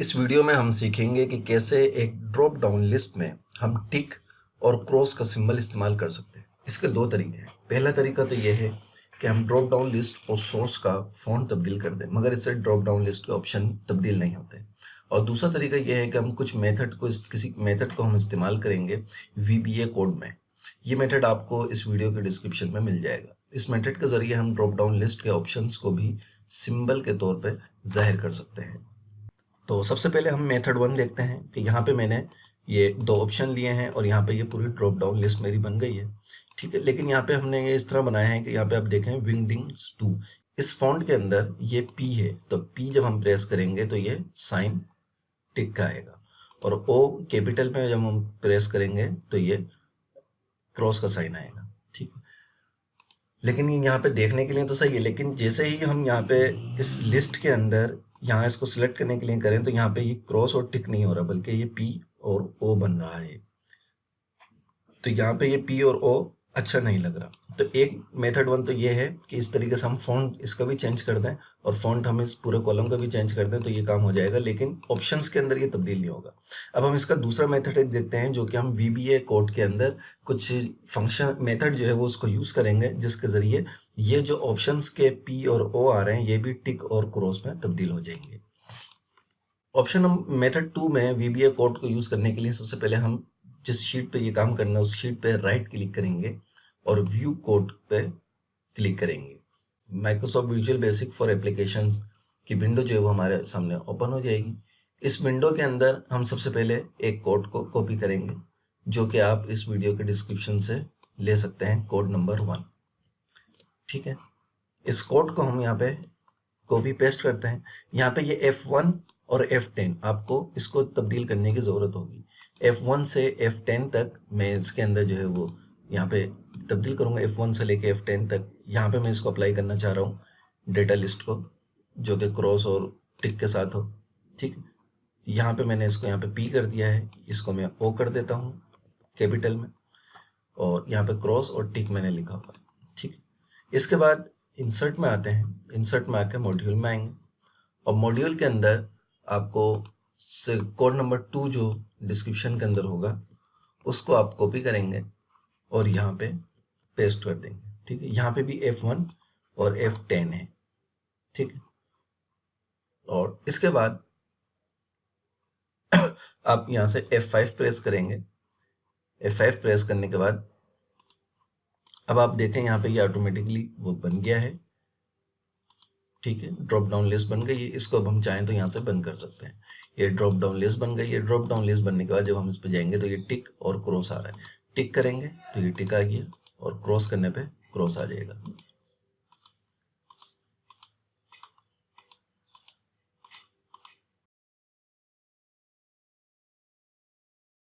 इस वीडियो में हम सीखेंगे कि कैसे एक ड्रॉप डाउन लिस्ट में हम टिक और क्रॉस का सिंबल इस्तेमाल कर सकते हैं। इसके दो तरीके हैं। पहला तरीका तो यह है कि हम ड्रॉप डाउन लिस्ट और सोर्स का फॉन्ट तब्दील कर दें, मगर इससे ड्रॉप डाउन लिस्ट के ऑप्शन तब्दील नहीं होते। और दूसरा तरीका यह है कि हम कुछ मेथड को किसी मेथड को हम इस्तेमाल करेंगे VBA कोड में। ये मेथड आपको इस वीडियो के डिस्क्रिप्शन में मिल जाएगा। इस मेथड के जरिए हम ड्रॉप डाउन लिस्ट के ऑप्शंस को भी सिंबल के तौर पर जाहिर कर सकते हैं। तो सबसे पहले हम मेथड 1 देखते हैं कि यहाँ पे मैंने ये दो ऑप्शन लिए हैं और यहाँ पे ये पूरी ड्रॉप डाउन लिस्ट मेरी बन गई है। ठीक है, लेकिन यहाँ पे हमने ये इस तरह बनाया है कि यहाँ पे आप देखें विंगडिंग्स 2, इस फॉन्ट के अंदर ये P है, तो P जब हम प्रेस करेंगे तो ये साइन टिक का आएगा, और O कैपिटल में जब हम प्रेस करेंगे तो ये क्रॉस का साइन आएगा। ठीक है, लेकिन ये यहाँ पे देखने के लिए तो सही है, लेकिन जैसे ही हम यहाँ पे इस लिस्ट के अंदर यहाँ इसको सिलेक्ट करने के लिए करें तो यहाँ पे ये क्रॉस और टिक नहीं हो रहा, बल्कि ये P और O बन रहा है। तो यहाँ पे ये P और O अच्छा नहीं लग रहा। तो एक मेथड 1 तो ये है कि इस तरीके से हम फॉन्ट इसका भी चेंज कर दें और फॉन्ट हम इस पूरे कॉलम का भी चेंज कर दें तो ये काम हो जाएगा, लेकिन ऑप्शंस के अंदर ये तब्दील नहीं होगा। अब हम इसका दूसरा मेथड एक देखते हैं, जो कि हम VBA कोड के अंदर कुछ फंक्शन मेथड जो है वो उसको यूज़ करेंगे, जिसके ज़रिए ये जो ऑप्शंस के P और O आ रहे हैं ये भी टिक और क्रॉस में तब्दील हो जाएंगे। ऑप्शन मेथड 2 में VBA कोड को यूज़ करने के लिए सबसे पहले हम जिस शीट पे ये काम करना है उस शीट पे राइट क्लिक करेंगे और व्यू कोड पे क्लिक करेंगे। Microsoft visual basic for applications की विंडो जो है वो हमारे सामने ओपन हो जाएगी। इस विंडो के अंदर हम सबसे पहले एक कोड को कॉपी करेंगे, जो कि आप इस वीडियो के डिस्क्रिप्शन से ले सकते हैं, कोड नंबर 1। ठीक है, इस कोड को हम यहाँ पे कॉपी पेस्ट करते हैं। यहाँ पे ये F1 और F10 आपको इसको तब्दील करने की ज़रूरत होगी। F1 से F10 तक मैं इसके अंदर जो है वो यहाँ पे तब्दील करूँगा, F1 से लेके F10 तक। यहाँ पे मैं इसको अप्लाई करना चाह रहा हूँ डेटा लिस्ट को, जो कि क्रॉस और टिक के साथ हो। ठीक है, यहाँ पे मैंने इसको यहाँ पे P कर दिया है, इसको मैं O कर देता हूँ कैपिटल में, और यहाँ पे क्रॉस और टिक मैंने लिखा हुआ है। ठीक है, इसके बाद इंसर्ट में आते हैं। इंसर्ट में आके मॉड्यूल में आएंगे और मॉड्यूल के अंदर आपको कोड नंबर 2 जो डिस्क्रिप्शन के अंदर होगा उसको आप कॉपी करेंगे और यहाँ पे पेस्ट कर देंगे। ठीक है, यहाँ पे भी F1 और F10 है। ठीक है, और इसके बाद आप यहाँ से F5 प्रेस करेंगे। F5 प्रेस करने के बाद अब आप देखें यहाँ पे ये ऑटोमेटिकली वो बन गया है। ठीक है, ड्रॉप डाउन लिस्ट बन गई है। इसको अब हम चाहें तो यहाँ से बंद कर सकते हैं। ये ड्रॉप डाउन लिस्ट बन गई है। ड्रॉप डाउन लिस्ट बनने के बाद जब हम इस पे जाएंगे तो ये टिक और क्रॉस आ रहा है। टिक करेंगे तो ये टिक आ गया और क्रॉस करने पे क्रॉस आ जाएगा।